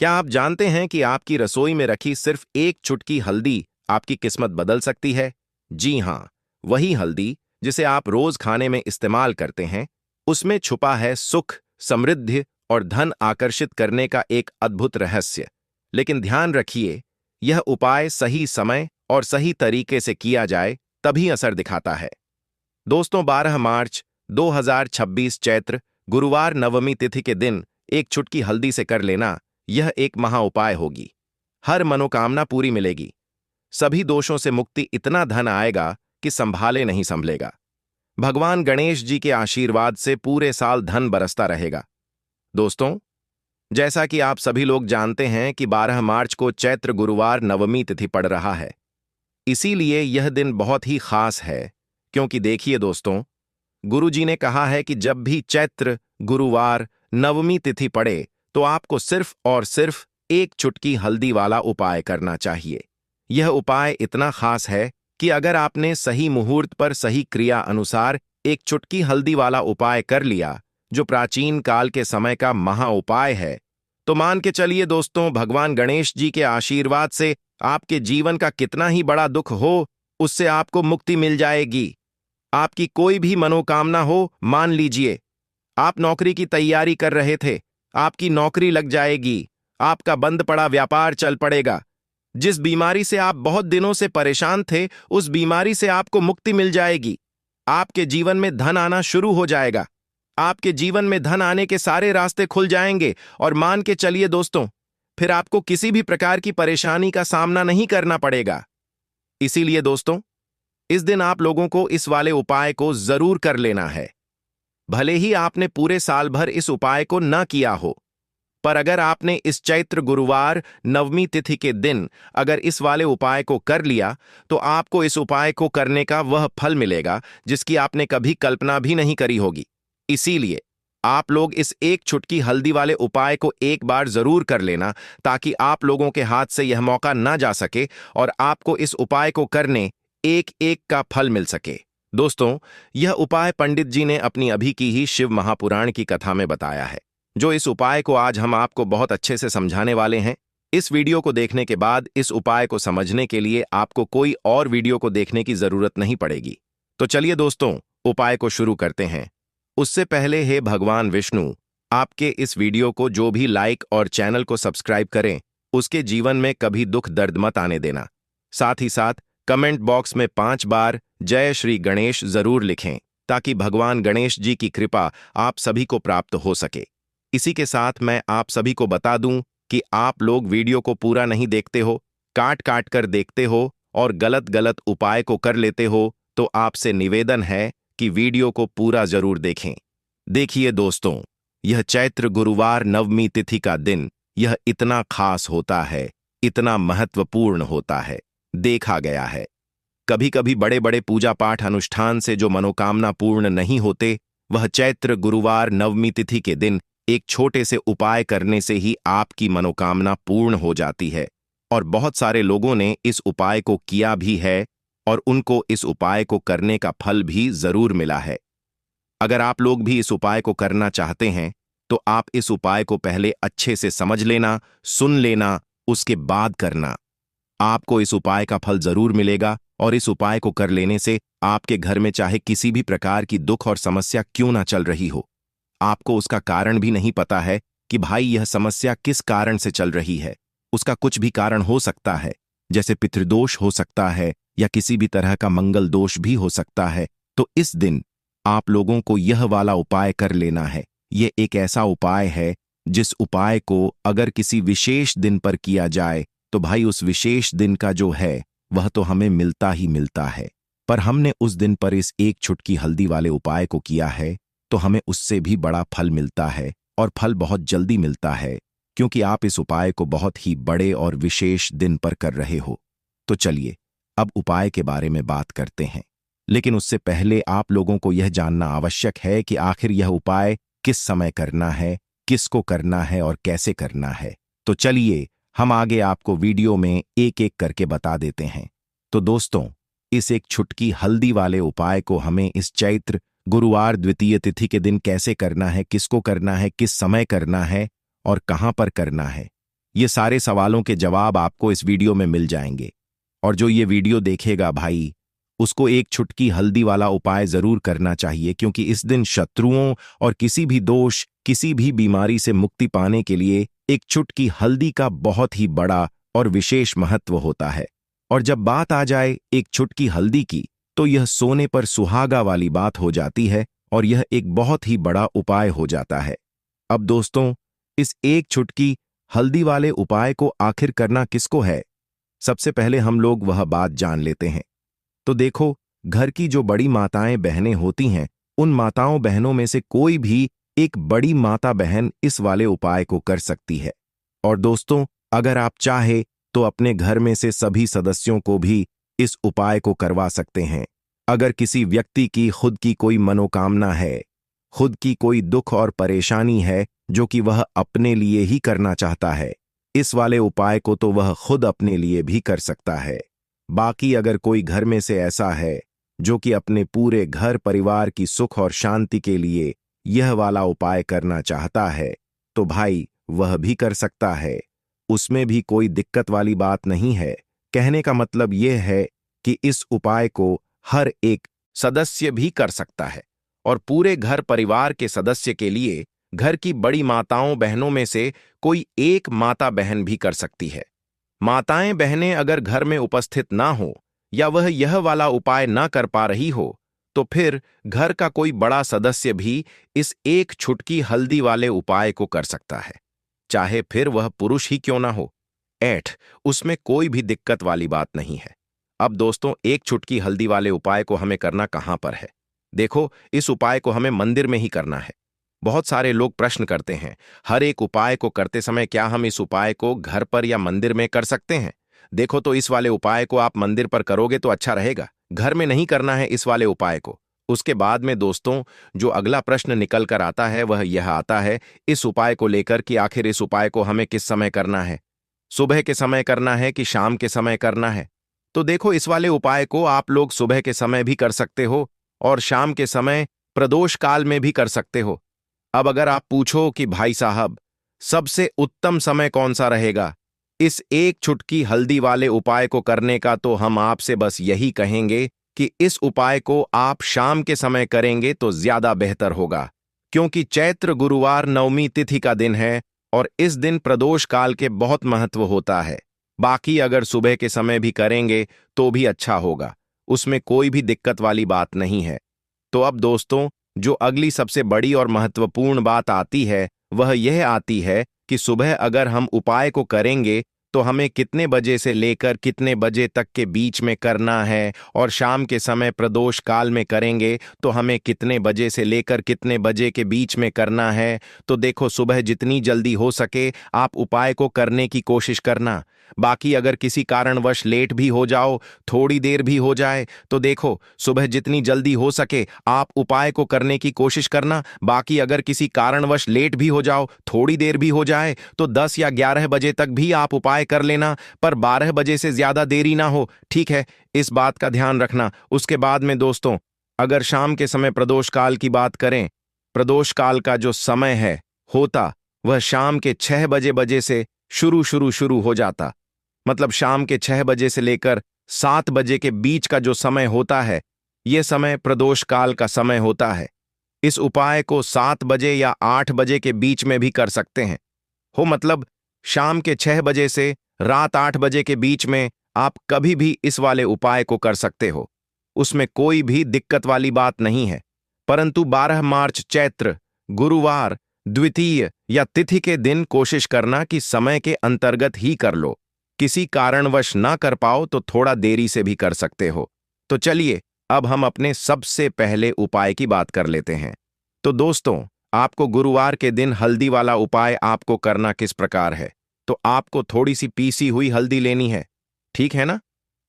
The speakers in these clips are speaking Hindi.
क्या आप जानते हैं कि आपकी रसोई में रखी सिर्फ एक चुटकी हल्दी आपकी किस्मत बदल सकती है? जी हाँ, वही हल्दी जिसे आप रोज खाने में इस्तेमाल करते हैं, उसमें छुपा है सुख, समृद्धि और धन आकर्षित करने का एक अद्भुत रहस्य। लेकिन ध्यान रखिए, यह उपाय सही समय और सही तरीके से किया जाए तभी असर दिखाता है। दोस्तों, 12 मार्च 2026 चैत्र गुरुवार नवमी तिथि के दिन एक चुटकी हल्दी से कर लेना, यह एक महा उपाय होगी। हर मनोकामना पूरी मिलेगी, सभी दोषों से मुक्ति, इतना धन आएगा कि संभाले नहीं संभलेगा। भगवान गणेश जी के आशीर्वाद से पूरे साल धन बरसता रहेगा। दोस्तों, जैसा कि आप सभी लोग जानते हैं कि 12 मार्च को चैत्र गुरुवार नवमी तिथि पड़ रहा है, इसीलिए यह दिन बहुत ही खास है। क्योंकि देखिए दोस्तों, गुरु जी ने कहा है कि जब भी चैत्र गुरुवार नवमी तिथि पड़े तो आपको सिर्फ और सिर्फ एक चुटकी हल्दी वाला उपाय करना चाहिए। यह उपाय इतना खास है कि अगर आपने सही मुहूर्त पर सही क्रिया अनुसार एक चुटकी हल्दी वाला उपाय कर लिया, जो प्राचीन काल के समय का महा उपाय है, तो मान के चलिए दोस्तों, भगवान गणेश जी के आशीर्वाद से आपके जीवन का कितना ही बड़ा दुख हो, उससे आपको मुक्ति मिल जाएगी। आपकी कोई भी मनोकामना हो, मान लीजिए आप नौकरी की तैयारी कर रहे थे, आपकी नौकरी लग जाएगी, आपका बंद पड़ा व्यापार चल पड़ेगा, जिस बीमारी से आप बहुत दिनों से परेशान थे, उस बीमारी से आपको मुक्ति मिल जाएगी। आपके जीवन में धन आना शुरू हो जाएगा, आपके जीवन में धन आने के सारे रास्ते खुल जाएंगे और मान के चलिए दोस्तों, फिर आपको किसी भी प्रकार की परेशानी का सामना नहीं करना पड़ेगा। इसीलिए दोस्तों, इस दिन आप लोगों को इस वाले उपाय को जरूर कर लेना है। भले ही आपने पूरे साल भर इस उपाय को न किया हो, पर अगर आपने इस चैत्र गुरुवार नवमी तिथि के दिन अगर इस वाले उपाय को कर लिया, तो आपको इस उपाय को करने का वह फल मिलेगा जिसकी आपने कभी कल्पना भी नहीं करी होगी। इसीलिए आप लोग इस एक चुटकी हल्दी वाले उपाय को एक बार जरूर कर लेना, ताकि आप लोगों के हाथ से यह मौका ना जा सके और आपको इस उपाय को करने एक एक का फल मिल सके। दोस्तों, यह उपाय पंडित जी ने अपनी अभी की ही शिव महापुराण की कथा में बताया है, जो इस उपाय को आज हम आपको बहुत अच्छे से समझाने वाले हैं। इस वीडियो को देखने के बाद इस उपाय को समझने के लिए आपको कोई और वीडियो को देखने की जरूरत नहीं पड़ेगी। तो चलिए दोस्तों, उपाय को शुरू करते हैं। उससे पहले हे भगवान विष्णु, आपके इस वीडियो को जो भी लाइक और चैनल को सब्सक्राइब करें, उसके जीवन में कभी दुख दर्द मत आने देना। साथ ही साथ कमेंट बॉक्स में 5 बार जय श्री गणेश जरूर लिखें, ताकि भगवान गणेश जी की कृपा आप सभी को प्राप्त हो सके। इसी के साथ मैं आप सभी को बता दूं कि आप लोग वीडियो को पूरा नहीं देखते हो, काट काट कर देखते हो और गलत गलत उपाय को कर लेते हो, तो आपसे निवेदन है कि वीडियो को पूरा जरूर देखें। देखिए दोस्तों, यह चैत्र गुरुवार नवमी तिथि का दिन यह इतना खास होता है, इतना महत्वपूर्ण होता है। देखा गया है, कभी कभी बड़े बड़े पूजा पाठ अनुष्ठान से जो मनोकामना पूर्ण नहीं होते, वह चैत्र गुरुवार नवमी तिथि के दिन एक छोटे से उपाय करने से ही आपकी मनोकामना पूर्ण हो जाती है। और बहुत सारे लोगों ने इस उपाय को किया भी है और उनको इस उपाय को करने का फल भी जरूर मिला है। अगर आप लोग भी इस उपाय को करना चाहते हैं, तो आप इस उपाय को पहले अच्छे से समझ लेना, सुन लेना, उसके बाद करना। आपको इस उपाय का फल जरूर मिलेगा और इस उपाय को कर लेने से आपके घर में चाहे किसी भी प्रकार की दुख और समस्या क्यों ना चल रही हो, आपको उसका कारण भी नहीं पता है कि भाई यह समस्या किस कारण से चल रही है। उसका कुछ भी कारण हो सकता है, जैसे पितृदोष हो सकता है या किसी भी तरह का मंगल दोष भी हो सकता है। तो इस दिन आप लोगों को यह वाला उपाय कर लेना है। यह एक ऐसा उपाय है जिस उपाय को अगर किसी विशेष दिन पर किया जाए, तो भाई उस विशेष दिन का जो है वह तो हमें मिलता ही मिलता है। पर हमने उस दिन पर इस एक चुटकी हल्दी वाले उपाय को किया है, तो हमें उससे भी बड़ा फल मिलता है और फल बहुत जल्दी मिलता है, क्योंकि आप इस उपाय को बहुत ही बड़े और विशेष दिन पर कर रहे हो। तो चलिए अब उपाय के बारे में बात करते हैं, लेकिन उससे पहले आप लोगों को यह जानना आवश्यक है कि आखिर यह उपाय किस समय करना है, किसको करना है और कैसे करना है। तो चलिए हम आगे आपको वीडियो में एक एक करके बता देते हैं। तो दोस्तों, इस एक चुटकी हल्दी वाले उपाय को हमें इस चैत्र गुरुवार द्वितीय तिथि के दिन कैसे करना है, किसको करना है, किस समय करना है और कहां पर करना है, ये सारे सवालों के जवाब आपको इस वीडियो में मिल जाएंगे। और जो ये वीडियो देखेगा भाई, उसको एक चुटकी हल्दी वाला उपाय जरूर करना चाहिए, क्योंकि इस दिन शत्रुओं और किसी भी दोष, किसी भी बीमारी से मुक्ति पाने के लिए एक चुटकी हल्दी का बहुत ही बड़ा और विशेष महत्व होता है। और जब बात आ जाए एक चुटकी हल्दी की, तो यह सोने पर सुहागा वाली बात हो जाती है और यह एक बहुत ही बड़ा उपाय हो जाता है। अब दोस्तों, इस एक चुटकी हल्दी वाले उपाय को आखिर करना किसको है, सबसे पहले हम लोग वह बात जान लेते हैं। तो देखो, घर की जो बड़ी माताएं बहनें होती हैं, उन माताओं बहनों में से कोई भी एक बड़ी माता बहन इस वाले उपाय को कर सकती है। और दोस्तों, अगर आप चाहे तो अपने घर में से सभी सदस्यों को भी इस उपाय को करवा सकते हैं। अगर किसी व्यक्ति की खुद की कोई मनोकामना है, खुद की कोई दुख और परेशानी है जो कि वह अपने लिए ही करना चाहता है, इस वाले उपाय को तो वह खुद अपने लिए भी कर सकता है। बाकी अगर कोई घर में से ऐसा है जो कि अपने पूरे घर परिवार की सुख और शांति के लिए यह वाला उपाय करना चाहता है, तो भाई वह भी कर सकता है। उसमें भी कोई दिक्कत वाली बात नहीं है। कहने का मतलब यह है कि इस उपाय को हर एक सदस्य भी कर सकता है और पूरे घर परिवार के सदस्य के लिए घर की बड़ी माताओं बहनों में से कोई एक माता बहन भी कर सकती है। माताएं बहनें अगर घर में उपस्थित ना हो या वह यह वाला उपाय ना कर पा रही हो, तो फिर घर का कोई बड़ा सदस्य भी इस एक चुटकी हल्दी वाले उपाय को कर सकता है, चाहे फिर वह पुरुष ही क्यों ना हो। उसमें कोई भी दिक्कत वाली बात नहीं है। अब दोस्तों, एक चुटकी हल्दी वाले उपाय को हमें करना कहां पर है? देखो, इस उपाय को हमें मंदिर में ही करना है। बहुत सारे लोग प्रश्न करते हैं, हर एक उपाय को करते समय क्या हम इस उपाय को घर पर या मंदिर में कर सकते हैं? देखो, तो इस वाले उपाय को आप मंदिर पर करोगे तो अच्छा रहेगा, घर में नहीं करना है इस वाले उपाय को। उसके बाद में दोस्तों, जो अगला प्रश्न निकल कर आता है वह यह आता है इस उपाय को लेकर कि आखिर इस उपाय को हमें किस समय करना है, सुबह के समय करना है कि शाम के समय करना है? तो देखो, इस वाले उपाय को आप लोग सुबह के समय भी कर सकते हो और शाम के समय प्रदोष काल में भी कर सकते हो। अब अगर आप पूछो कि भाई साहब, सबसे उत्तम समय कौन सा रहेगा इस एक चुटकी हल्दी वाले उपाय को करने का, तो हम आपसे बस यही कहेंगे कि इस उपाय को आप शाम के समय करेंगे तो ज्यादा बेहतर होगा, क्योंकि चैत्र गुरुवार नवमी तिथि का दिन है और इस दिन प्रदोष काल के बहुत महत्व होता है। बाकी अगर सुबह के समय भी करेंगे तो भी अच्छा होगा, उसमें कोई भी दिक्कत वाली बात नहीं है। तो अब दोस्तों, जो अगली सबसे बड़ी और महत्वपूर्ण बात आती है वह यह आती है कि सुबह अगर हम उपाय को करेंगे तो हमें कितने बजे से लेकर कितने बजे तक के बीच में करना है, और शाम के समय प्रदोष काल में करेंगे तो हमें कितने बजे से लेकर कितने बजे के बीच में करना है। तो देखो, सुबह जितनी जल्दी हो सके आप उपाय को करने की कोशिश करना। बाकी अगर किसी कारणवश लेट भी हो जाओ, थोड़ी देर भी हो जाए, तो देखो, सुबह जितनी जल्दी हो सके आप उपाय को करने की कोशिश करना। बाकी अगर किसी कारणवश लेट भी हो जाओ, थोड़ी देर भी हो जाए, तो 10 या 11 बजे तक भी आप उपाय कर लेना, पर 12 बजे से ज्यादा देरी ना हो, ठीक है? इस बात का ध्यान रखना। उसके बाद में दोस्तों, अगर शाम के समय प्रदोष काल की बात करें, प्रदोष काल का जो समय है होता वह शाम के 6 बजे से शुरू हो जाता। मतलब शाम के 6 बजे से लेकर 7 बजे के बीच का जो समय होता है, यह समय प्रदोष काल का समय होता है। इस उपाय को 7 बजे या 8 बजे के बीच में भी कर सकते हैं। मतलब शाम के 6 बजे से रात 8 बजे के बीच में आप कभी भी इस वाले उपाय को कर सकते हो, उसमें कोई भी दिक्कत वाली बात नहीं है। परंतु 12 मार्च चैत्र गुरुवार द्वितीय या तिथि के दिन कोशिश करना कि समय के अंतर्गत ही कर लो। किसी कारणवश ना कर पाओ तो थोड़ा देरी से भी कर सकते हो। तो चलिए, अब हम अपने सबसे पहले उपाय की बात कर लेते हैं। तो दोस्तों, आपको गुरुवार के दिन हल्दी वाला उपाय आपको करना किस प्रकार है? तो आपको थोड़ी सी पीसी हुई हल्दी लेनी है, ठीक है ना?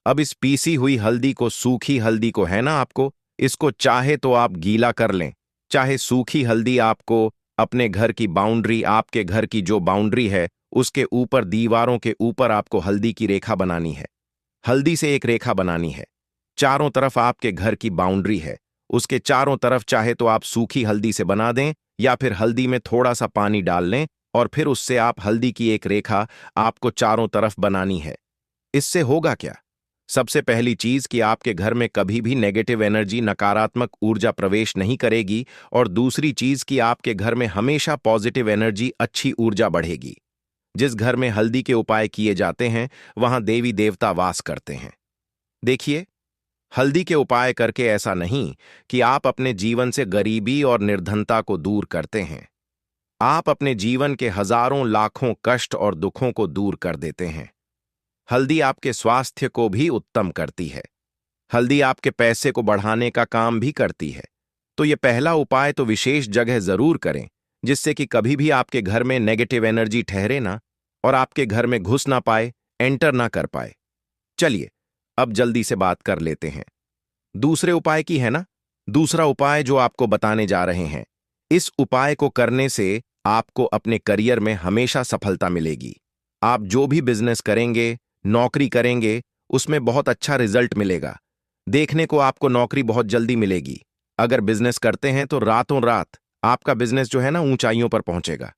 अब इस पीसी हुई हल्दी को, सूखी हल्दी को है ना, आपको इसको चाहे तो आप गीला कर लें, चाहे सूखी हल्दी आपको अपने घर की बाउंड्री, आपके घर की जो बाउंड्री है उसके ऊपर, दीवारों के ऊपर आपको हल्दी की रेखा बनानी है। हल्दी से एक रेखा बनानी है, चारों तरफ आपके घर की बाउंड्री है, उसके चारों तरफ चाहे तो आप सूखी हल्दी से बना दें या फिर हल्दी में थोड़ा सा पानी डाल लें और फिर उससे आप हल्दी की एक रेखा आपको चारों तरफ बनानी है। इससे होगा क्या? सबसे पहली चीज कि आपके घर में कभी भी नेगेटिव एनर्जी, नकारात्मक ऊर्जा प्रवेश नहीं करेगी, और दूसरी चीज कि आपके घर में हमेशा पॉजिटिव एनर्जी, अच्छी ऊर्जा बढ़ेगी। जिस घर में हल्दी के उपाय किए जाते हैं वहां देवी देवता वास करते हैं। देखिए, हल्दी के उपाय करके ऐसा नहीं कि आप अपने जीवन से गरीबी और निर्धनता को दूर करते हैं। आप अपने जीवन के हजारों लाखों कष्ट और दुखों को दूर कर देते हैं। हल्दी आपके स्वास्थ्य को भी उत्तम करती है। हल्दी आपके पैसे को बढ़ाने का काम भी करती है। तो ये पहला उपाय तो विशेष जगह जरूर करें, जिससे कि कभी भी आपके घर में नेगेटिव एनर्जी ठहरे ना, और आपके घर में घुस ना पाए, एंटर ना कर पाए। चलिए, अब जल्दी से बात कर लेते हैं दूसरे उपाय की, है ना। दूसरा उपाय जो आपको बताने जा रहे हैं, इस उपाय को करने से आपको अपने करियर में हमेशा सफलता मिलेगी। आप जो भी बिजनेस करेंगे, नौकरी करेंगे, उसमें बहुत अच्छा रिजल्ट मिलेगा। देखने को आपको नौकरी बहुत जल्दी मिलेगी। अगर बिजनेस करते हैं तो रातों रात आपका बिजनेस जो है ना ऊंचाइयों पर पहुंचेगा।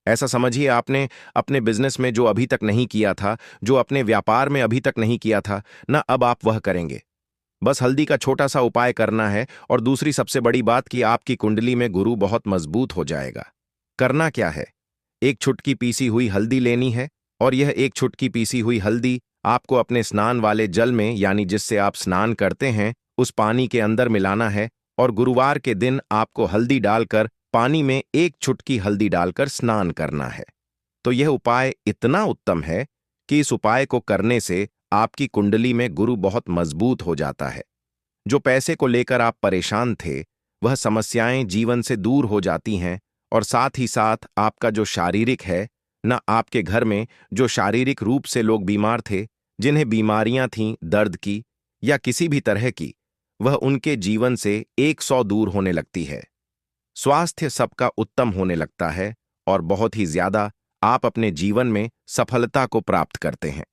ऐसा समझिए, आपने अपने बिजनेस में जो अभी तक नहीं किया था, जो अपने व्यापार में अभी तक नहीं किया था ना, अब आप वह करेंगे। बस हल्दी का छोटा सा उपाय करना है। और दूसरी सबसे बड़ी बात कि आपकी कुंडली में गुरु बहुत मजबूत हो जाएगा। करना क्या है? एक चुटकी पीसी हुई हल्दी लेनी है, और यह एक चुटकी पीसी हुई हल्दी आपको अपने स्नान वाले जल में, यानी जिससे आप स्नान करते हैं, उस पानी के अंदर मिलाना है। और गुरुवार के दिन आपको हल्दी डालकर पानी में एक चुटकी हल्दी डालकर स्नान करना है। तो यह उपाय इतना उत्तम है कि इस उपाय को करने से आपकी कुंडली में गुरु बहुत मजबूत हो जाता है। जो पैसे को लेकर आप परेशान थे, वह समस्याएं जीवन से दूर हो जाती हैं। और साथ ही साथ आपका जो शारीरिक है ना, आपके घर में जो शारीरिक रूप से लोग बीमार थे, जिन्हें बीमारियां थीं दर्द की या किसी भी तरह की, वह उनके जीवन से 100 दूर होने लगती है। स्वास्थ्य सबका उत्तम होने लगता है, और बहुत ही ज्यादा आप अपने जीवन में सफलता को प्राप्त करते हैं।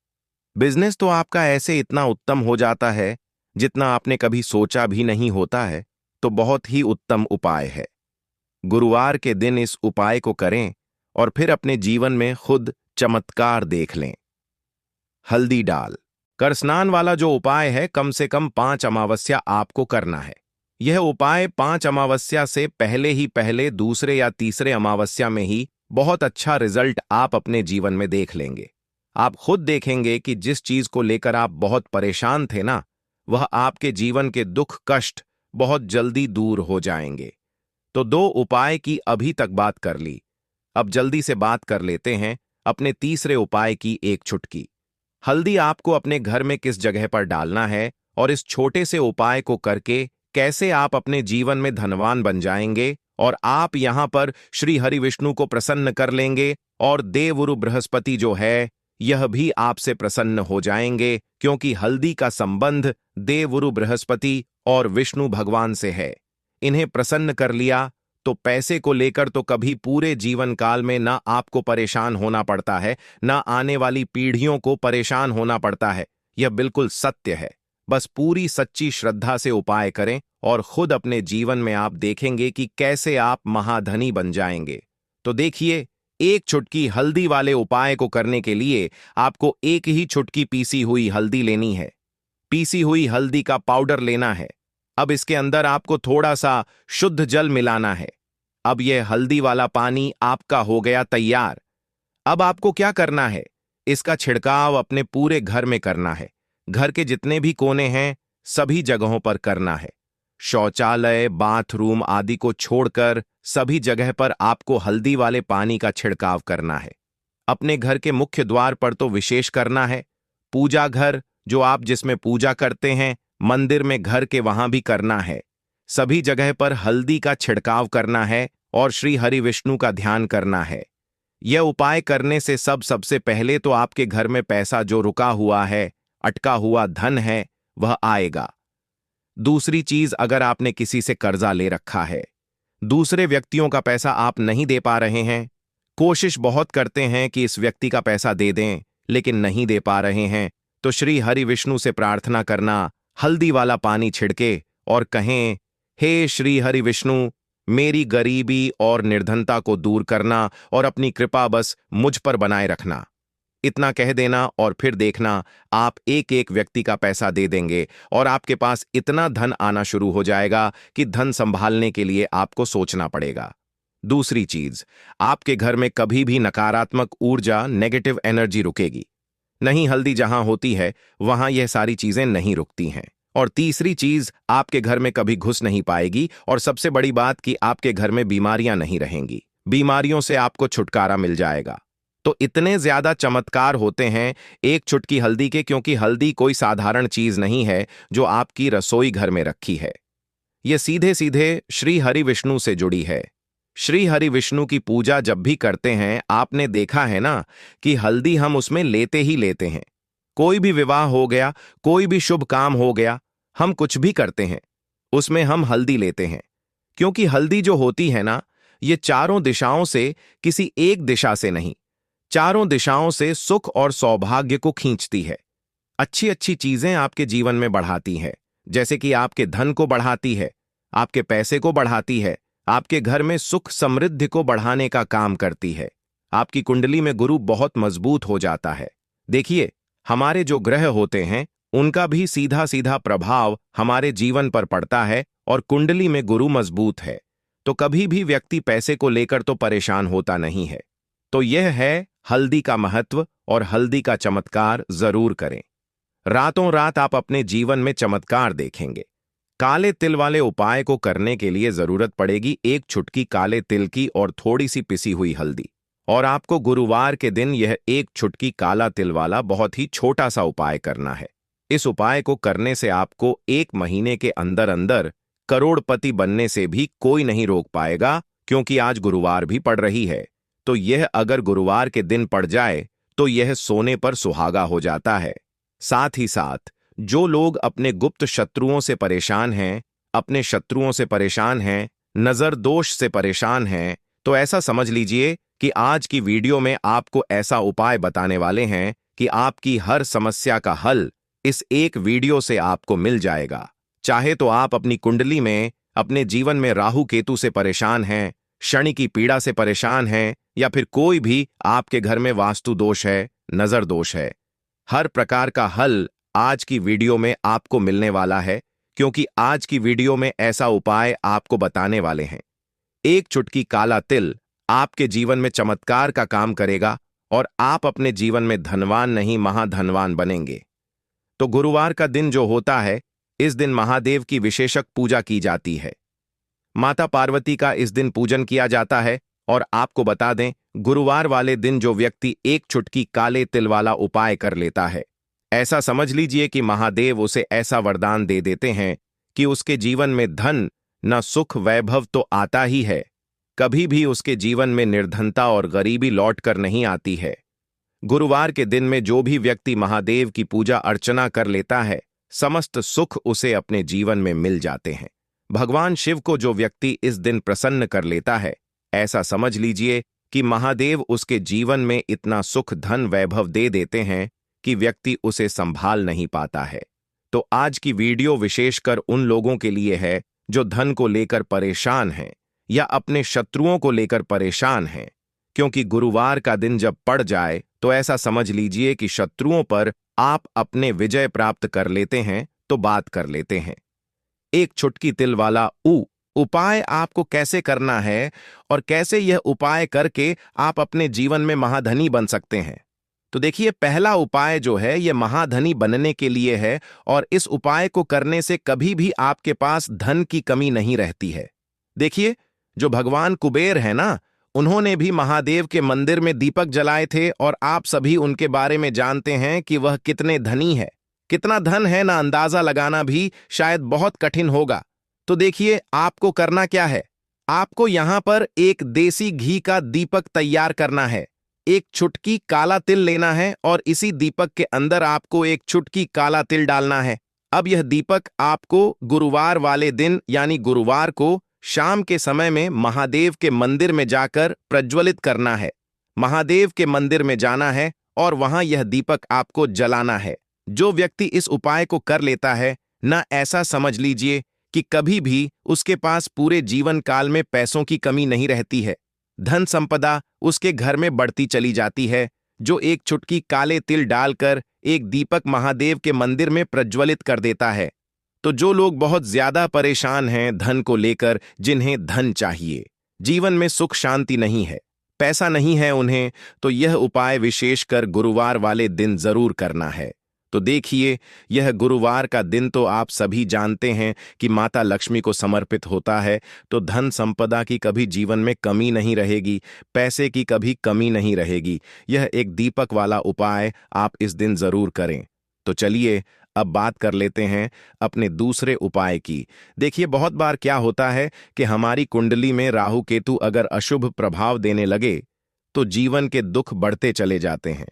बिजनेस तो आपका ऐसे इतना उत्तम हो जाता है जितना आपने कभी सोचा भी नहीं होता है। तो बहुत ही उत्तम उपाय है। गुरुवार के दिन इस उपाय को करें और फिर अपने जीवन में खुद चमत्कार देख लें। हल्दी डाल कर स्नान वाला जो उपाय है, कम से कम 5 अमावस्या आपको करना है। यह उपाय 5 अमावस्या से पहले ही पहले, दूसरे या तीसरे अमावस्या में ही बहुत अच्छा रिजल्ट आप अपने जीवन में देख लेंगे। आप खुद देखेंगे कि जिस चीज को लेकर आप बहुत परेशान थे ना, वह आपके जीवन के दुख कष्ट बहुत जल्दी दूर हो जाएंगे। तो 2 उपाय की अभी तक बात कर ली। अब जल्दी से बात कर लेते हैं अपने तीसरे उपाय की, एक चुटकी। हल्दी आपको अपने घर में किस जगह पर डालना है, और इस छोटे से उपाय को करके कैसे आप अपने जीवन में धनवान बन जाएंगे, और आप यहां पर श्री हरि विष्णु को प्रसन्न कर लेंगे, और देवगुरु बृहस्पति जो है यह भी आपसे प्रसन्न हो जाएंगे, क्योंकि हल्दी का संबंध देवगुरु बृहस्पति और विष्णु भगवान से है। इन्हें प्रसन्न कर लिया तो पैसे को लेकर तो कभी पूरे जीवन काल में ना आपको परेशान होना पड़ता है, ना आने वाली पीढ़ियों को परेशान होना पड़ता है। यह बिल्कुल सत्य है। बस पूरी सच्ची श्रद्धा से उपाय करें और खुद अपने जीवन में आप देखेंगे कि कैसे आप महाधनी बन जाएंगे। तो देखिए, एक चुटकी हल्दी वाले उपाय को करने के लिए आपको एक ही चुटकी पीसी हुई हल्दी लेनी है। पीसी हुई हल्दी का पाउडर लेना है। अब इसके अंदर आपको थोड़ा सा शुद्ध जल मिलाना है। अब यह हल्दी वाला पानी आपका हो गया तैयार। अब आपको क्या करना है? इसका छिड़काव अपने पूरे घर में करना है। घर के जितने भी कोने हैं, सभी जगहों पर करना है। शौचालय, बाथरूम आदि को छोड़कर सभी जगह पर आपको हल्दी वाले पानी का छिड़काव करना है। अपने घर के मुख्य द्वार पर तो विशेष करना है। पूजा घर जो आप जिसमें पूजा करते हैं, मंदिर में, घर के वहां भी करना है। सभी जगह पर हल्दी का छिड़काव करना है और श्री हरि विष्णु का ध्यान करना है। यह उपाय करने से सबसे पहले तो आपके घर में पैसा जो रुका हुआ है, अटका हुआ धन है, वह आएगा। दूसरी चीज, अगर आपने किसी से कर्जा ले रखा है, दूसरे व्यक्तियों का पैसा आप नहीं दे पा रहे हैं, कोशिश बहुत करते हैं कि इस व्यक्ति का पैसा दे दें, लेकिन नहीं दे पा रहे हैं, तो श्री हरि विष्णु से प्रार्थना करना, हल्दी वाला पानी छिड़के और कहें, हे श्री हरि विष्णु, मेरी गरीबी और निर्धनता को दूर करना और अपनी कृपा बस मुझ पर बनाए रखना। इतना कह देना और फिर देखना, आप एक एक व्यक्ति का पैसा दे देंगे और आपके पास इतना धन आना शुरू हो जाएगा कि धन संभालने के लिए आपको सोचना पड़ेगा। दूसरी चीज, आपके घर में कभी भी नकारात्मक ऊर्जा, नेगेटिव एनर्जी रुकेगी नहीं। हल्दी जहां होती है वहां यह सारी चीजें नहीं रुकती हैं। और तीसरी चीज, आपके घर में कभी घुस नहीं पाएगी। और सबसे बड़ी बात कि आपके घर में बीमारियां नहीं रहेंगी। बीमारियों से आपको छुटकारा मिल जाएगा। तो इतने ज्यादा चमत्कार होते हैं एक चुटकी हल्दी के, क्योंकि हल्दी कोई साधारण चीज नहीं है जो आपकी रसोई घर में रखी है। यह सीधे सीधे श्री हरि विष्णु से जुड़ी है। श्री हरि विष्णु की पूजा जब भी करते हैं, आपने देखा है ना कि हल्दी हम उसमें लेते ही लेते हैं। कोई भी विवाह हो गया, कोई भी शुभ काम हो गया, हम कुछ भी करते हैं उसमें हम हल्दी लेते हैं। क्योंकि हल्दी जो होती है ना, ये चारों दिशाओं से, किसी एक दिशा से नहीं, चारों दिशाओं से सुख और सौभाग्य को खींचती है। अच्छी अच्छी चीजें आपके जीवन में बढ़ाती है, जैसे कि आपके धन को बढ़ाती है, आपके पैसे को बढ़ाती है, आपके घर में सुख समृद्धि को बढ़ाने का काम करती है। आपकी कुंडली में गुरु बहुत मजबूत हो जाता है। देखिए, हमारे जो ग्रह होते हैं उनका भी सीधा सीधा प्रभाव हमारे जीवन पर पड़ता है, और कुंडली में गुरु मजबूत है तो कभी भी व्यक्ति पैसे को लेकर तो परेशान होता नहीं है। तो यह है हल्दी का महत्व, और हल्दी का चमत्कार जरूर करें। रातों रात आप अपने जीवन में चमत्कार देखेंगे। काले तिल वाले उपाय को करने के लिए जरूरत पड़ेगी एक चुटकी काले तिल की और थोड़ी सी पिसी हुई हल्दी। और आपको गुरुवार के दिन यह एक चुटकी काला तिल वाला बहुत ही छोटा सा उपाय करना है। इस उपाय को करने से आपको 1 महीने के अंदर अंदर करोड़पति बनने से भी कोई नहीं रोक पाएगा, क्योंकि आज गुरुवार भी पड़ रही है। तो यह अगर गुरुवार के दिन पड़ जाए तो यह सोने पर सुहागा हो जाता है। साथ ही साथ जो लोग अपने गुप्त शत्रुओं से परेशान हैं, अपने शत्रुओं से परेशान हैं, नजर दोष से परेशान हैं, तो ऐसा समझ लीजिए कि आज की वीडियो में आपको ऐसा उपाय बताने वाले हैं कि आपकी हर समस्या का हल इस एक वीडियो से आपको मिल जाएगा। चाहे तो आप अपनी कुंडली में, अपने जीवन में राहु केतु से परेशान हैं, शनि की पीड़ा से परेशान हैं, या फिर कोई भी आपके घर में वास्तु दोष है, नजर दोष है, हर प्रकार का हल आज की वीडियो में आपको मिलने वाला है। क्योंकि आज की वीडियो में ऐसा उपाय आपको बताने वाले हैं। एक चुटकी काला तिल आपके जीवन में चमत्कार का काम करेगा और आप अपने जीवन में धनवान नहीं, महाधनवान बनेंगे। तो गुरुवार का दिन जो होता है, इस दिन महादेव की विशेषक पूजा की जाती है। माता पार्वती का इस दिन पूजन किया जाता है। और आपको बता दें, गुरुवार वाले दिन जो व्यक्ति एक चुटकी काले तिल वाला उपाय कर लेता है, ऐसा समझ लीजिए कि महादेव उसे ऐसा वरदान दे देते हैं कि उसके जीवन में धन न सुख वैभव तो आता ही है, कभी भी उसके जीवन में निर्धनता और गरीबी लौट कर नहीं आती है। गुरुवार के दिन में जो भी व्यक्ति महादेव की पूजा अर्चना कर लेता है, समस्त सुख उसे अपने जीवन में मिल जाते हैं। भगवान शिव को जो व्यक्ति इस दिन प्रसन्न कर लेता है, ऐसा समझ लीजिए कि महादेव उसके जीवन में इतना सुख धन वैभव दे देते हैं कि व्यक्ति उसे संभाल नहीं पाता है। तो आज की वीडियो विशेषकर उन लोगों के लिए है जो धन को लेकर परेशान हैं या अपने शत्रुओं को लेकर परेशान हैं। क्योंकि गुरुवार का दिन जब पड़ जाए तो ऐसा समझ लीजिए कि शत्रुओं पर आप अपने विजय प्राप्त कर लेते हैं। तो बात कर लेते हैं एक चुटकी तिल वाला उपाय आपको कैसे करना है और कैसे यह उपाय करके आप अपने जीवन में महाधनी बन सकते हैं। तो देखिए, पहला उपाय जो है यह महाधनी बनने के लिए है, और इस उपाय को करने से कभी भी आपके पास धन की कमी नहीं रहती है। देखिए, जो भगवान कुबेर है ना, उन्होंने भी महादेव के मंदिर में दीपक जलाए थे, और आप सभी उनके बारे में जानते हैं कि वह कितने धनी है। कितना धन है ना, अंदाजा लगाना भी शायद बहुत कठिन होगा। तो देखिए, आपको करना क्या है, आपको यहां पर एक देसी घी का दीपक तैयार करना है। एक चुटकी काला तिल लेना है और इसी दीपक के अंदर आपको एक चुटकी काला तिल डालना है। अब यह दीपक आपको गुरुवार वाले दिन यानी गुरुवार को शाम के समय में महादेव के मंदिर में जाकर प्रज्वलित करना है। महादेव के मंदिर में जाना है और वहां यह दीपक आपको जलाना है। जो व्यक्ति इस उपाय को कर लेता है ना, ऐसा समझ लीजिए कि कभी भी उसके पास पूरे जीवन काल में पैसों की कमी नहीं रहती है। धन संपदा उसके घर में बढ़ती चली जाती है, जो एक चुटकी काले तिल डालकर एक दीपक महादेव के मंदिर में प्रज्वलित कर देता है। तो जो लोग बहुत ज्यादा परेशान हैं धन को लेकर, जिन्हें धन चाहिए, जीवन में सुख शांति नहीं है, पैसा नहीं है उन्हें, तो यह उपाय विशेषकर गुरुवार वाले दिन जरूर करना है। तो देखिए, यह गुरुवार का दिन तो आप सभी जानते हैं कि माता लक्ष्मी को समर्पित होता है, तो धन संपदा की कभी जीवन में कमी नहीं रहेगी, पैसे की कभी कमी नहीं रहेगी। यह एक दीपक वाला उपाय आप इस दिन जरूर करें। तो चलिए अब बात कर लेते हैं अपने दूसरे उपाय की। देखिए, बहुत बार क्या होता है कि हमारी कुंडली में राहु केतु अगर अशुभ प्रभाव देने लगे तो जीवन के दुख बढ़ते चले जाते हैं।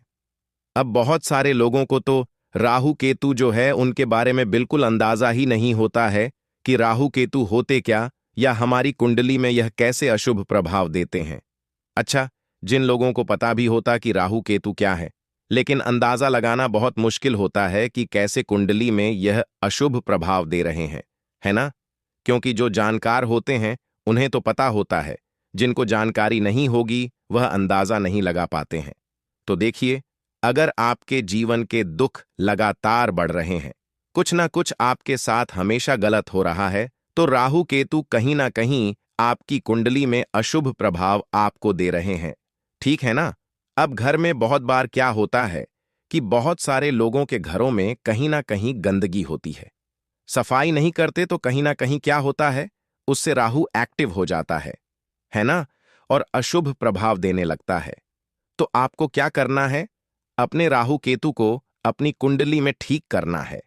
अब बहुत सारे लोगों को तो राहु केतु जो है उनके बारे में बिल्कुल अंदाजा ही नहीं होता है कि राहु केतु होते क्या, या हमारी कुंडली में यह कैसे अशुभ प्रभाव देते हैं। अच्छा, जिन लोगों को पता भी होता कि राहु केतु क्या है, लेकिन अंदाजा लगाना बहुत मुश्किल होता है कि कैसे कुंडली में यह अशुभ प्रभाव दे रहे हैं, है ना? क्योंकि जो जानकार होते हैं उन्हें तो पता होता है, जिनको जानकारी नहीं होगी वह अंदाजा नहीं लगा पाते हैं। तो देखिए, अगर आपके जीवन के दुख लगातार बढ़ रहे हैं, कुछ ना कुछ आपके साथ हमेशा गलत हो रहा है, तो राहु केतु कहीं ना कहीं आपकी कुंडली में अशुभ प्रभाव आपको दे रहे हैं। ठीक है ना? अब घर में बहुत बार क्या होता है कि बहुत सारे लोगों के घरों में कहीं ना कहीं गंदगी होती है। सफाई नहीं करते तो कहीं ना कहीं क्या होता है, उससे राहु एक्टिव हो जाता है ना? और अशुभ प्रभाव देने लगता है। तो आपको क्या करना है? अपने राहु केतु को अपनी कुंडली में ठीक करना है।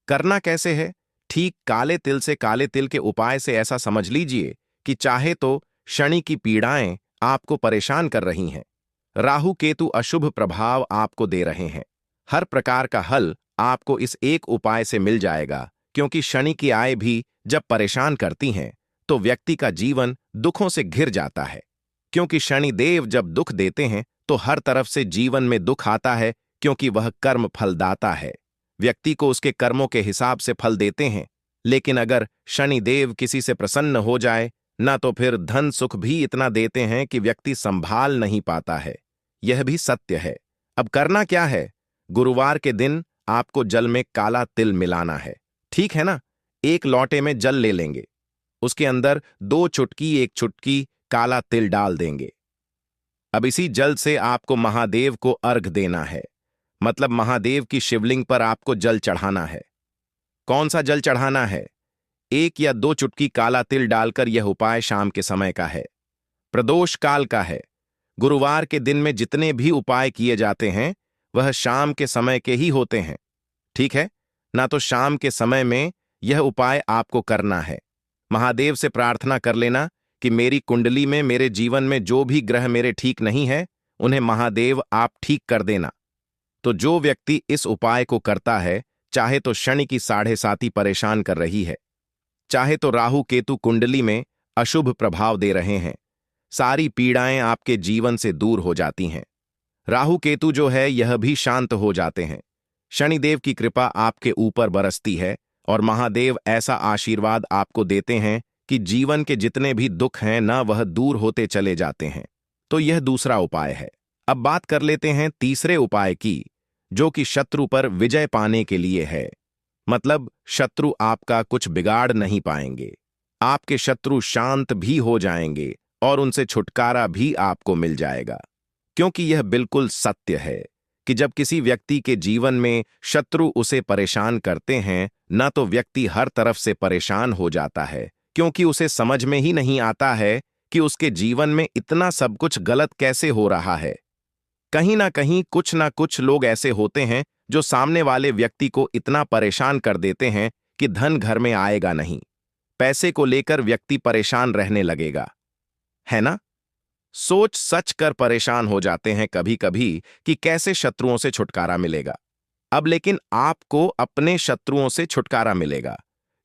करना कैसे है? ठीक काले तिल से, काले तिल के उपाय से ऐसा समझ लीजिए कि चाहे तो शनि की पीड़ाएं आपको परेशान कर रही हैं, राहु केतु अशुभ प्रभाव आपको दे रहे हैं, हर प्रकार का हल आपको इस एक उपाय से मिल जाएगा। क्योंकि शनि की आय भी जब परेशान करती हैं तो व्यक्ति का जीवन दुखों से घिर जाता है। क्योंकि शनि देव जब दुख देते हैं तो हर तरफ से जीवन में दुख आता है, क्योंकि वह कर्म फलदाता है, व्यक्ति को उसके कर्मों के हिसाब से फल देते हैं। लेकिन अगर शनि देव किसी से प्रसन्न हो जाए ना, तो फिर धन सुख भी इतना देते हैं कि व्यक्ति संभाल नहीं पाता है। यह भी सत्य है। अब करना क्या है? गुरुवार के दिन आपको जल में काला तिल मिलाना है, ठीक है ना? एक लोटे में जल ले लेंगे, उसके अंदर 2 चुटकी 1 चुटकी काला तिल डाल देंगे। अब इसी जल से आपको महादेव को अर्घ देना है, मतलब महादेव की शिवलिंग पर आपको जल चढ़ाना है। कौन सा जल चढ़ाना है? 1 या 2 चुटकी काला तिल डालकर। यह उपाय शाम के समय का है, प्रदोष काल का है। गुरुवार के दिन में जितने भी उपाय किए जाते हैं वह शाम के समय के ही होते हैं, ठीक है ना? तो शाम के समय में यह उपाय आपको करना है। महादेव से प्रार्थना कर लेना कि मेरी कुंडली में, मेरे जीवन में जो भी ग्रह मेरे ठीक नहीं है उन्हें महादेव आप ठीक कर देना। तो जो व्यक्ति इस उपाय को करता है, चाहे तो शनि की 7.5 परेशान कर रही है, चाहे तो राहु केतु कुंडली में अशुभ प्रभाव दे रहे हैं, सारी पीड़ाएं आपके जीवन से दूर हो जाती हैं। राहु केतु जो है यह भी शांत हो जाते हैं। शनिदेव की कृपा आपके ऊपर बरसती है और महादेव ऐसा आशीर्वाद आपको देते हैं कि जीवन के जितने भी दुख हैं ना, वह दूर होते चले जाते हैं। तो यह दूसरा उपाय है। अब बात कर लेते हैं तीसरे उपाय की, जो कि शत्रु पर विजय पाने के लिए है। मतलब शत्रु आपका कुछ बिगाड़ नहीं पाएंगे, आपके शत्रु शांत भी हो जाएंगे और उनसे छुटकारा भी आपको मिल जाएगा। क्योंकि यह बिल्कुल सत्य है कि जब किसी व्यक्ति के जीवन में शत्रु उसे परेशान करते हैं ना, तो व्यक्ति हर तरफ से परेशान हो जाता है, क्योंकि उसे समझ में ही नहीं आता है कि उसके जीवन में इतना सब कुछ गलत कैसे हो रहा है। कहीं ना कहीं कुछ ना कुछ लोग ऐसे होते हैं जो सामने वाले व्यक्ति को इतना परेशान कर देते हैं कि धन घर में आएगा नहीं, पैसे को लेकर व्यक्ति परेशान रहने लगेगा, है ना? सोच सच कर परेशान हो जाते हैं कभी कभी कि कैसे शत्रुओं से छुटकारा मिलेगा। अब लेकिन आपको अपने शत्रुओं से छुटकारा मिलेगा,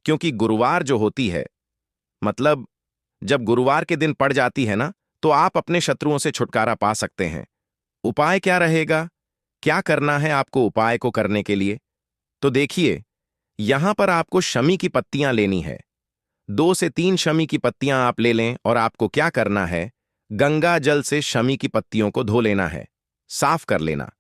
क्योंकि गुरुवार जो होती है, मतलब जब गुरुवार के दिन पड़ जाती है ना, तो आप अपने शत्रुओं से छुटकारा पा सकते हैं। उपाय क्या रहेगा? क्या करना है आपको उपाय को करने के लिए? तो देखिए, यहां पर आपको शमी की पत्तियां लेनी है, 2 से 3 शमी की पत्तियां आप ले लें और आपको क्या करना है, गंगा जल से शमी की पत्तियों को धो लेना है, साफ कर लेना।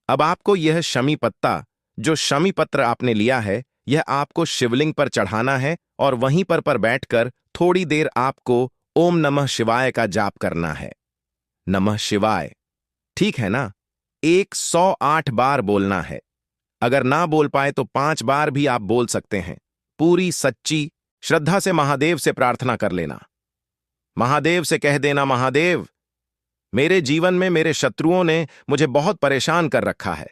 अब आपको यह शमी पत्ता, जो शमी पत्र आपने लिया है, यह आपको शिवलिंग पर चढ़ाना है और वहीं पर बैठकर थोड़ी देर आपको ओम नमः शिवाय का जाप करना है। नमः शिवाय, ठीक है ना? 108 बार बोलना है। अगर ना बोल पाए तो 5 बार भी आप बोल सकते हैं। पूरी सच्ची श्रद्धा से महादेव से प्रार्थना कर लेना। महादेव से कह देना, महादेव, मेरे जीवन में मेरे शत्रुओं ने मुझे बहुत परेशान कर रखा है।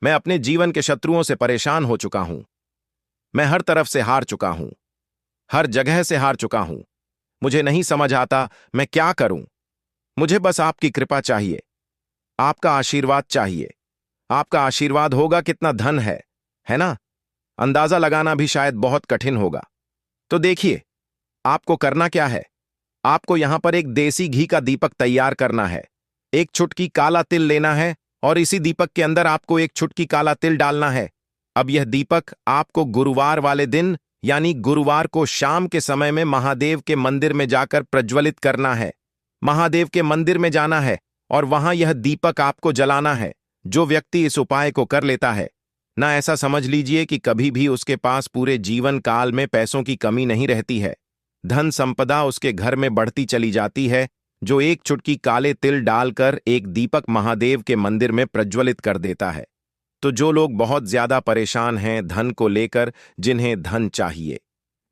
मैं अपने जीवन के शत्रुओं से परेशान हो चुका हूं। मैं हर तरफ से हार चुका हूं, हर जगह से हार चुका हूं। मुझे नहीं समझ आता मैं क्या करूं। मुझे बस आपकी कृपा चाहिए, आपका आशीर्वाद चाहिए। आपका आशीर्वाद होगा कितना धन है ना? अंदाजा लगाना भी शायद बहुत कठिन होगा। तो देखिए, आपको करना क्या है। आपको यहां पर एक देसी घी का दीपक तैयार करना है। एक चुटकी काला तिल लेना है और इसी दीपक के अंदर आपको एक चुटकी काला तिल डालना है। अब यह दीपक आपको गुरुवार वाले दिन, यानी गुरुवार को शाम के समय में महादेव के मंदिर में जाकर प्रज्वलित करना है। महादेव के मंदिर में जाना है और वहां यह दीपक आपको जलाना है। जो व्यक्ति इस उपाय को कर लेता है ना, ऐसा समझ लीजिए कि कभी भी उसके पास पूरे जीवन काल में पैसों की कमी नहीं रहती है। धन संपदा उसके घर में बढ़ती चली जाती है, जो एक चुटकी काले तिल डालकर एक दीपक महादेव के मंदिर में प्रज्वलित कर देता है। तो जो लोग बहुत ज्यादा परेशान हैं धन को लेकर, जिन्हें धन चाहिए,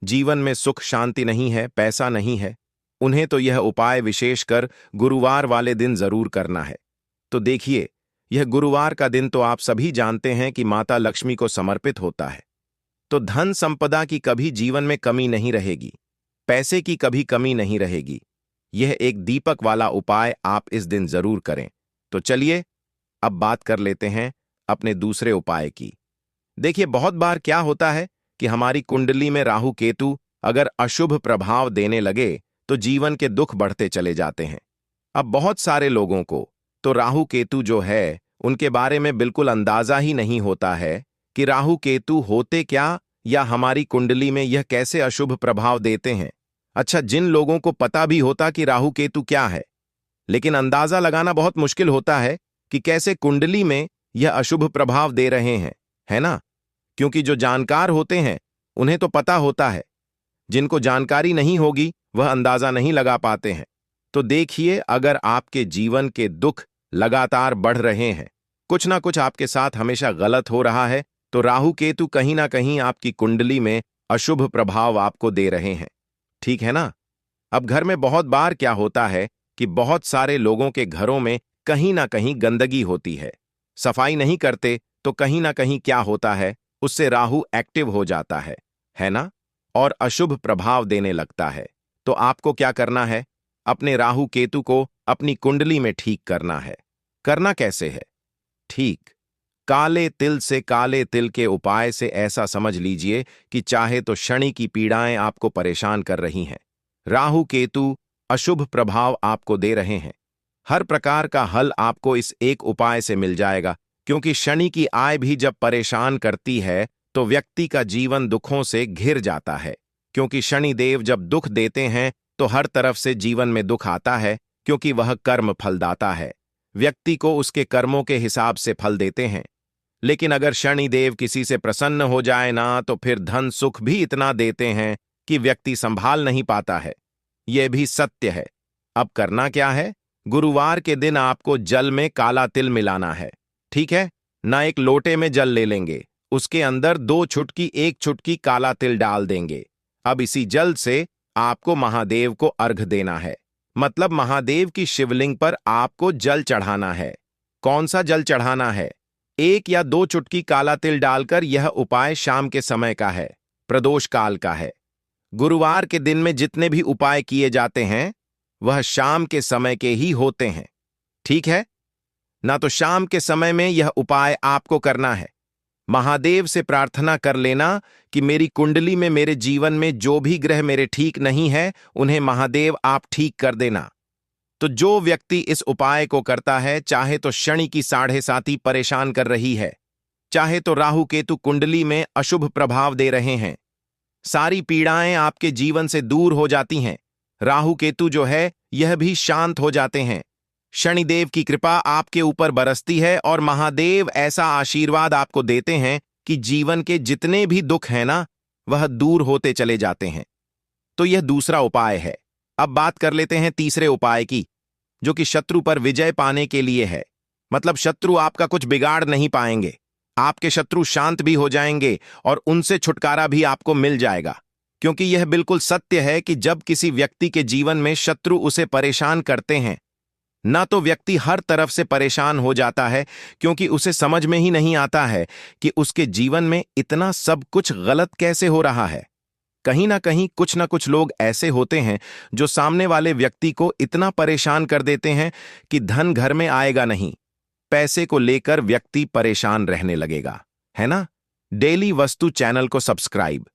जीवन में सुख शांति नहीं है, पैसा नहीं है, उन्हें तो यह उपाय विशेषकर गुरुवार वाले दिन जरूर करना है। तो देखिए, यह गुरुवार का दिन तो आप सभी जानते हैं कि माता लक्ष्मी को समर्पित होता है। तो धन संपदा की कभी जीवन में कमी नहीं रहेगी, पैसे की कभी कमी नहीं रहेगी। यह एक दीपक वाला उपाय आप इस दिन जरूर करें। तो चलिए अब बात कर लेते हैं अपने दूसरे उपाय की। देखिए, बहुत बार क्या होता है कि हमारी कुंडली में राहु केतु अगर अशुभ प्रभाव देने लगे तो जीवन के दुख बढ़ते चले जाते हैं। अब बहुत सारे लोगों को तो राहु केतु जो है उनके बारे में बिल्कुल अंदाजा ही नहीं होता है कि राहु केतु होते क्या, या हमारी कुंडली में यह कैसे अशुभ प्रभाव देते हैं। अच्छा, जिन लोगों को पता भी होता कि राहु केतु क्या है, लेकिन अंदाजा लगाना बहुत मुश्किल होता है कि कैसे कुंडली में यह अशुभ प्रभाव दे रहे हैं, है ना? क्योंकि जो जानकार होते हैं उन्हें तो पता होता है, जिनको जानकारी नहीं होगी वह अंदाजा नहीं लगा पाते हैं। तो देखिए, अगर आपके जीवन के दुख लगातार बढ़ रहे हैं, कुछ ना कुछ आपके साथ हमेशा गलत हो रहा है, तो राहु केतु कहीं ना कहीं आपकी कुंडली में अशुभ प्रभाव आपको दे रहे हैं, ठीक है ना? अब घर में बहुत बार क्या होता है कि बहुत सारे लोगों के घरों में कहीं ना कहीं गंदगी होती है, सफाई नहीं करते, तो कहीं ना कहीं क्या होता है, उससे राहु एक्टिव हो जाता है ना? और अशुभ प्रभाव देने लगता है। तो आपको क्या करना है, अपने राहु केतु को अपनी कुंडली में ठीक करना है। करना कैसे है? ठीक, काले तिल से। काले तिल के उपाय से ऐसा समझ लीजिए कि चाहे तो शनि की पीड़ाएं आपको परेशान कर रही हैं, राहु केतु अशुभ प्रभाव आपको दे रहे हैं, हर प्रकार का हल आपको इस एक उपाय से मिल जाएगा। क्योंकि शनि की आय भी जब परेशान करती है तो व्यक्ति का जीवन दुखों से घिर जाता है। क्योंकि शनि देव जब दुख देते हैं तो हर तरफ से जीवन में दुख आता है, क्योंकि वह कर्म फलदाता है। व्यक्ति को उसके कर्मों के हिसाब से फल देते हैं। लेकिन अगर शनि देव किसी से प्रसन्न हो जाए ना, तो फिर धन सुख भी इतना देते हैं कि व्यक्ति संभाल नहीं पाता है। यह भी सत्य है। अब करना क्या है, गुरुवार के दिन आपको जल में काला तिल मिलाना है, ठीक है ना? एक लोटे में जल ले लेंगे, उसके अंदर 2 चुटकी 1 चुटकी काला तिल डाल देंगे। अब इसी जल से आपको महादेव को अर्घ देना है, मतलब महादेव की शिवलिंग पर आपको जल चढ़ाना है। कौन सा जल चढ़ाना है? 1 या 2 चुटकी काला तिल डालकर। यह उपाय शाम के समय का है, प्रदोष काल का है। गुरुवार के दिन में जितने भी उपाय किए जाते हैं वह शाम के समय के ही होते हैं, ठीक है ना? तो शाम के समय में यह उपाय आपको करना है। महादेव से प्रार्थना कर लेना कि मेरी कुंडली में, मेरे जीवन में जो भी ग्रह मेरे ठीक नहीं है उन्हें महादेव आप ठीक कर देना। तो जो व्यक्ति इस उपाय को करता है, चाहे तो शनि की 7.5 परेशान कर रही है, चाहे तो राहु केतु कुंडली में अशुभ प्रभाव दे रहे हैं, सारी पीड़ाएं आपके जीवन से दूर हो जाती हैं। राहु केतु जो है यह भी शांत हो जाते हैं। शनिदेव की कृपा आपके ऊपर बरसती है और महादेव ऐसा आशीर्वाद आपको देते हैं कि जीवन के जितने भी दुख हैं ना, वह दूर होते चले जाते हैं। तो यह दूसरा उपाय है। अब बात कर लेते हैं तीसरे उपाय की, जो कि शत्रु पर विजय पाने के लिए है। मतलब शत्रु आपका कुछ बिगाड़ नहीं पाएंगे, आपके शत्रु शांत भी हो जाएंगे और उनसे छुटकारा भी आपको मिल जाएगा। क्योंकि यह बिल्कुल सत्य है कि जब किसी व्यक्ति के जीवन में शत्रु उसे परेशान करते हैं ना, तो व्यक्ति हर तरफ से परेशान हो जाता है, क्योंकि उसे समझ में ही नहीं आता है कि उसके जीवन में इतना सब कुछ गलत कैसे हो रहा है। कहीं ना कुछ लोग ऐसे होते हैं जो सामने वाले व्यक्ति को इतना परेशान कर देते हैं कि धन घर में आएगा नहीं, पैसे को लेकर व्यक्ति परेशान रहने लगेगा, है ना। डेली वस्तु चैनल को सब्सक्राइब